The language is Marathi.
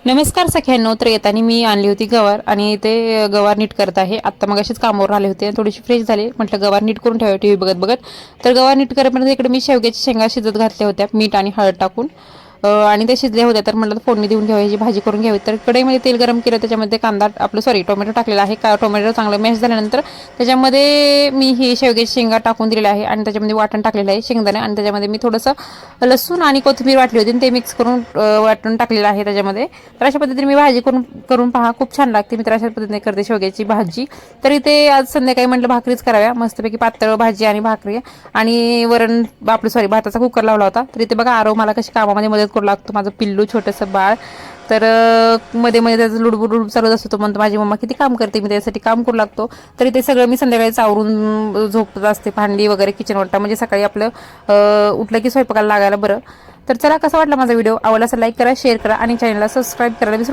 नमस्कार सख्यांनो. तर येताना मी आणली होती गवार आणि ते गवार नीट करत आहे. आत्ता मग अशीच कामावर आले होते, थोडीशी फ्रेश झाले. म्हटलं गवार नीट करून ठेवा टीव्ही बघत बघत. तर गवार नीट करेपर्यंत इकडे मी शेवग्याची शेंगा शिजत घातल्या होत्या मीठ आणि हळद टाकून, आणि ते शिजल्या होत्या. तर म्हटलं फोडणी देऊन घ्यावी, भाजी करून घ्यावी. तर कढईमध्ये तेल गरम केलं, त्याच्यामध्ये कांदा आपलं टोमॅटो टाकलेला आहे. टोमॅटो चांगलं मॅश झाल्यानंतर त्याच्यामध्ये मी ही शेवग्याची शेंगा टाकून दिलेल्या आहे आणि त्याच्यामध्ये वाटण टाकलेलं आहे शेंगदाणे, आणि त्याच्यामध्ये मी थोडंसं लसूण आणि कोथिंबीर वाटली होती ते मिक्स करून वाटून टाकलेलं आहे त्याच्यामध्ये. तर अशा पद्धतीने मी भाजी करून करून पहा, खूप छान लागते. मी तर अशा पद्धतीने करते शेवग्याची भाजी. तर इथे आज संध्याकाळी म्हटलं भाकरीच कराव्या, मस्तपैकी पातळ भाजी आणि भाकरी आणि वरण आपलं भाताचा कुकर लावला होता. तर इथे बघा आरव मला कशी कामामध्ये मदत करू लागतो, माझं पिल्लू छोटंसं बाळ. तर मध्ये मध्ये त्याचं लुडबुड चालत असतो, म्हणतो माझी मम्मा किती काम करते, मी त्यासाठी काम करू लागतो. तरी ते सगळं मी संध्याकाळी चावरून झोपत असते, भांडी वगैरे किचन वाटा, म्हणजे सकाळी आपलं उठलं की स्वयंपाकाला लागायला बरं. तर चला, कसा वाटला माझा व्हिडिओ? आवडला असेल लाईक करा, शेअर करा आणि चॅनलला सबस्क्राईब करायला विसरू